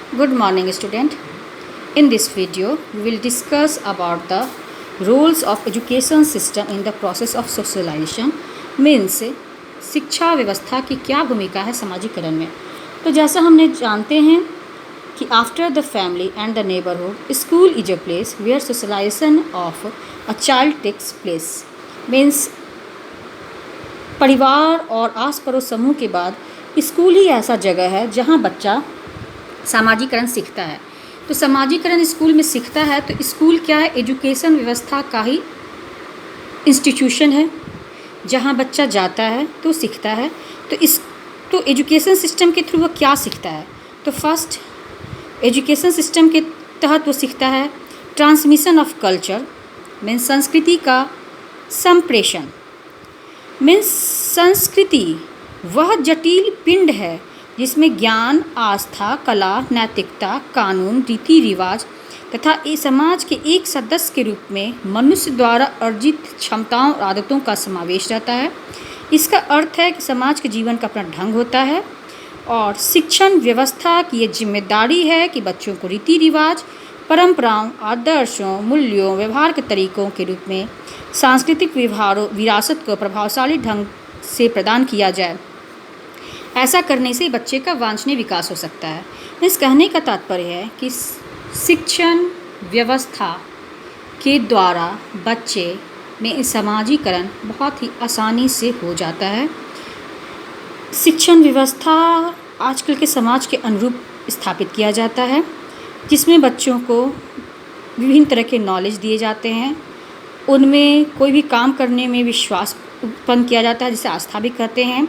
Good morning, student. In this video, we will discuss about the roles of education system in the process of socialization. Means शिक्षा व्यवस्था की क्या भूमिका है समाजीकरण में। तो जैसा हमने जानते हैं कि after the family and the neighbourhood school is a place where socialisation of a child takes place. Means परिवार और आस पड़ोस समूह के बाद स्कूल ही ऐसा जगह है जहाँ बच्चा सामाजिकरण सीखता है। तो सामाजिकरण स्कूल में सीखता है तो स्कूल क्या है, एजुकेशन व्यवस्था का ही इंस्टीट्यूशन है जहाँ बच्चा जाता है तो सीखता है। तो एजुकेशन सिस्टम के थ्रू वो क्या सीखता है, तो फर्स्ट एजुकेशन सिस्टम के तहत वो सीखता है ट्रांसमिशन ऑफ कल्चर, मीन्स संस्कृति का संप्रेषण। मीन्स संस्कृति वह जटिल पिंड है जिसमें ज्ञान, आस्था, कला, नैतिकता, कानून, रीति रिवाज तथा इस समाज के एक सदस्य के रूप में मनुष्य द्वारा अर्जित क्षमताओं और आदतों का समावेश रहता है। इसका अर्थ है कि समाज के जीवन का अपना ढंग होता है और शिक्षण व्यवस्था की ये जिम्मेदारी है कि बच्चों को रीति रिवाज, परंपराओं, आदर्शों, मूल्यों, व्यवहार के तरीकों के रूप में सांस्कृतिक विरासत को प्रभावशाली ढंग से प्रदान किया जाए। ऐसा करने से बच्चे का वांछनीय विकास हो सकता है। इस कहने का तात्पर्य है कि शिक्षण व्यवस्था के द्वारा बच्चे में समाजीकरण बहुत ही आसानी से हो जाता है। शिक्षण व्यवस्था आजकल के समाज के अनुरूप स्थापित किया जाता है जिसमें बच्चों को विभिन्न तरह के नॉलेज दिए जाते हैं। उनमें कोई भी काम करने में विश्वास उत्पन्न किया जाता है, जिसे आस्था भी कहते हैं।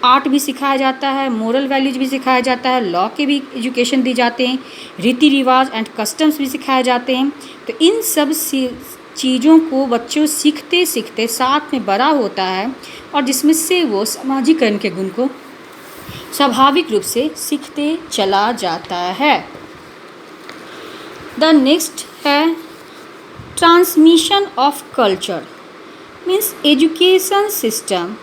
आर्ट भी सिखाया जाता है, मोरल वैल्यूज भी सिखाया जाता है, लॉ के भी एजुकेशन दी जाते हैं, रीति रिवाज एंड कस्टम्स भी सिखाए जाते हैं। तो इन सब चीज़ों को बच्चों सीखते सीखते साथ में बड़ा होता है और जिसमें से वो सामाजिकरण के गुण को स्वाभाविक रूप से सीखते चला जाता है। द नेक्स्ट है transmission of culture. Means education system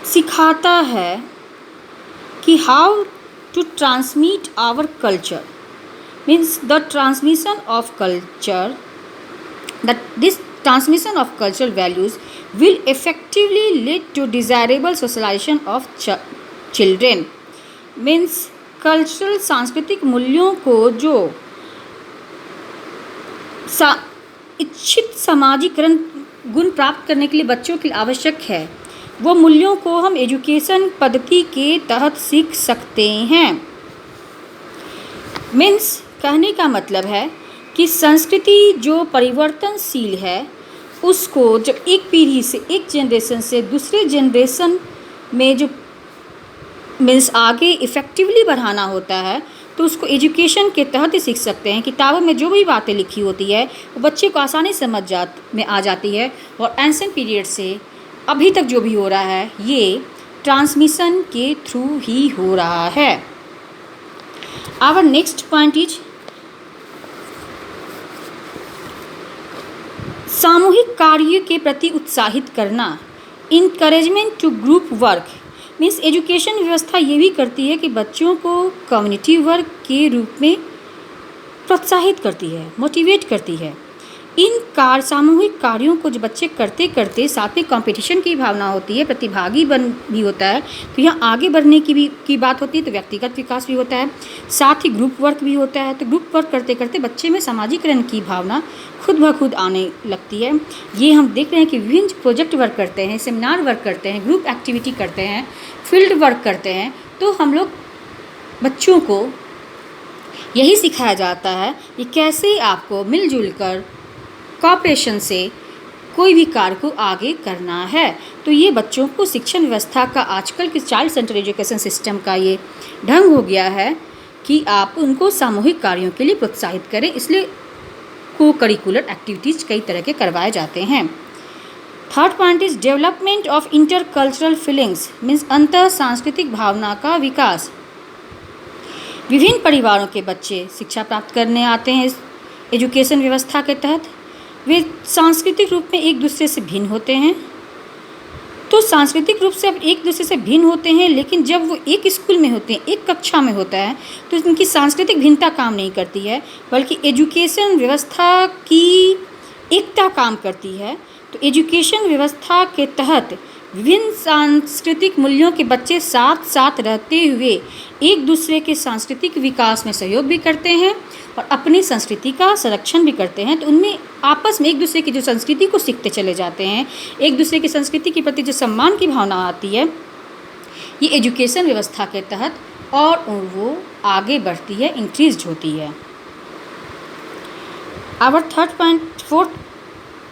सिखाता है कि how to transmit our culture. Means the transmission of culture this transmission of cultural values will effectively lead to desirable socialization of children. Means cultural सांस्कृतिक मूल्यों को जो इच्छित सामाजिकरण गुण प्राप्त करने के लिए बच्चों के लिए आवश्यक है, वो मूल्यों को हम एजुकेशन पद्धति के तहत सीख सकते हैं। मीन्स कहने का मतलब है कि संस्कृति जो परिवर्तनशील है उसको जब एक पीढ़ी से, एक जनरेशन से दूसरे जनरेशन में जो मीन्स आगे इफ़ेक्टिवली बढ़ाना होता है तो उसको एजुकेशन के तहत ही सीख सकते हैं। किताबों में जो भी बातें लिखी होती है वो बच्चे को आसानी से में आ जाती है और एंशिएंट पीरियड से अभी तक जो भी हो रहा है ये ट्रांसमिशन के थ्रू ही हो रहा है। आवर नेक्स्ट पॉइंट इज सामूहिक कार्य के प्रति उत्साहित करना, encouragement to group work. Means education व्यवस्था ये भी करती है कि बच्चों को कम्युनिटी वर्क के रूप में प्रोत्साहित करती है, मोटिवेट करती है। इन सामूहिक कार्यों को जो बच्चे करते करते साथ में कंपटीशन की भावना होती है, प्रतिभागी भी होता है, तो यहाँ आगे बढ़ने की बात होती है, तो व्यक्तिगत विकास भी होता है, साथ ही ग्रुप वर्क भी होता है। तो ग्रुप वर्क करते करते बच्चे में सामाजिकरण की भावना खुद ब खुद आने लगती है। ये हम देख रहे हैं कि विभिन्न प्रोजेक्ट वर्क करते हैं, सेमिनार वर्क करते हैं, ग्रुप एक्टिविटी करते हैं, फील्ड वर्क करते हैं, तो हम लोग बच्चों को यही सिखाया जाता है कि कैसे आपको मिलजुल कर कॉपरेशन से कोई भी कार्य को आगे करना है। तो ये बच्चों को शिक्षण व्यवस्था का आजकल के चाइल्ड सेंटर एजुकेशन सिस्टम का ये ढंग हो गया है कि आप उनको सामूहिक कार्यों के लिए प्रोत्साहित करें, इसलिए को करिकुलर एक्टिविटीज़ कई तरह के करवाए जाते हैं। Third point is development of intercultural feelings. Means अंतर सांस्कृतिक भावना का विकास। विभिन्न परिवारों के बच्चे शिक्षा प्राप्त करने आते हैं इस एजुकेशन व्यवस्था के तहत। वे सांस्कृतिक रूप में एक दूसरे से भिन्न होते हैं। तो सांस्कृतिक रूप से अब एक दूसरे से भिन्न होते हैं, लेकिन जब वो एक स्कूल में होते हैं, एक कक्षा में होता है, तो इनकी सांस्कृतिक भिन्नता काम नहीं करती है, बल्कि एजुकेशन व्यवस्था की एकता काम करती है। तो एजुकेशन व्यवस्था के तहत विभिन्न सांस्कृतिक मूल्यों के बच्चे साथ साथ रहते हुए एक दूसरे के सांस्कृतिक विकास में सहयोग भी करते हैं और अपनी संस्कृति का संरक्षण भी करते हैं। तो उनमें आपस में एक दूसरे की जो संस्कृति को सीखते चले जाते हैं, एक दूसरे की संस्कृति के प्रति जो सम्मान की भावना आती है, ये एजुकेशन व्यवस्था के तहत और वो आगे बढ़ती है, इंक्रीज होती है। आवर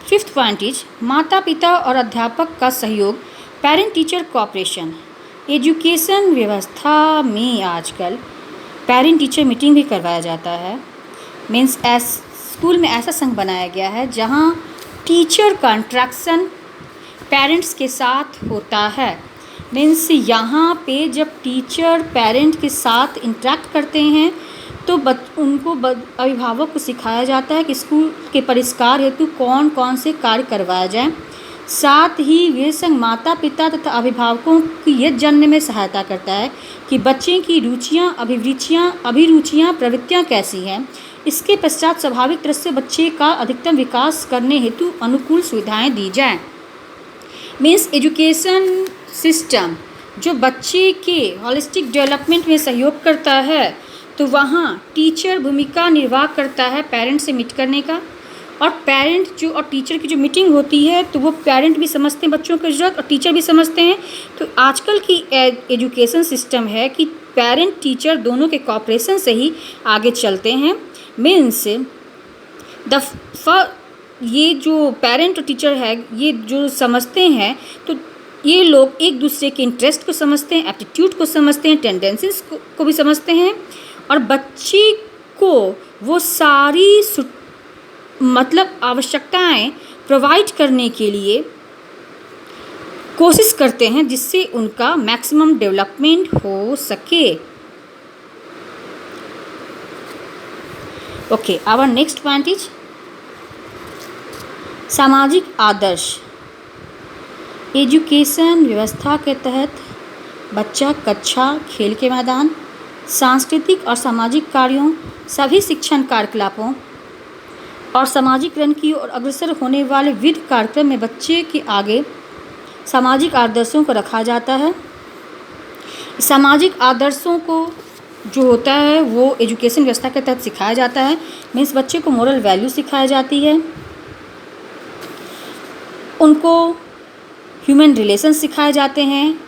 फिफ्थ पॉइंट इज माता पिता और अध्यापक का सहयोग, पेरेंट टीचर कोऑपरेशन। एजुकेशन व्यवस्था में आजकल पेरेंट टीचर मीटिंग भी करवाया जाता है। मीन्स स्कूल में ऐसा संघ बनाया गया है जहाँ टीचर का इंटरेक्शन पेरेंट्स के साथ होता है। मीन्स यहाँ पे जब टीचर पेरेंट के साथ इंटरेक्ट करते हैं तो उनको अभिभावक को सिखाया जाता है कि स्कूल के परिष्कार हेतु कौन कौन से कार्य करवाया जाए। साथ ही वे संघ माता पिता तथा अभिभावकों की यह जानने में सहायता करता है कि बच्चे की रुचियाँ, अभिरुचियाँ, प्रवृत्तियाँ कैसी हैं। इसके पश्चात स्वाभाविक तरह से बच्चे का अधिकतम विकास करने हेतु अनुकूल सुविधाएं दी जाएं। मीन्स एजुकेशन सिस्टम जो बच्चे के होलिस्टिक डेवलपमेंट में सहयोग करता है, तो वहाँ टीचर भूमिका निर्वाह करता है पेरेंट से मीट करने का, और पेरेंट जो और टीचर की जो मीटिंग होती है तो वो पेरेंट भी समझते हैं बच्चों की ज़रूरत और टीचर भी समझते हैं। तो आजकल की एजुकेशन सिस्टम है कि पेरेंट टीचर दोनों के कॉपरेशन से ही आगे चलते हैं। मीन्स ये जो पेरेंट और टीचर है, ये जो समझते हैं, तो ये लोग एक दूसरे के इंटरेस्ट को समझते हैं, एप्टीट्यूड को समझते हैं, टेंडेंसीज को भी समझते हैं, और बच्चे को वो सारी आवश्यकताएं प्रोवाइड करने के लिए कोशिश करते हैं जिससे उनका मैक्सिमम डेवलपमेंट हो सके। Okay, our next point is सामाजिक आदर्श। एजुकेशन व्यवस्था के तहत बच्चा कक्षा, खेल के मैदान, सांस्कृतिक और सामाजिक कार्यों, सभी शिक्षण कार्यकलापों और समाजीकरण की ओर अग्रसर होने वाले विविध कार्यक्रम में बच्चे के आगे सामाजिक आदर्शों को रखा जाता है। सामाजिक आदर्शों को जो होता है वो एजुकेशन व्यवस्था के तहत सिखाया जाता है। मीन्स बच्चे को मोरल वैल्यू सिखाई जाती है, उनको ह्यूमन रिलेशन सिखाए जाते हैं,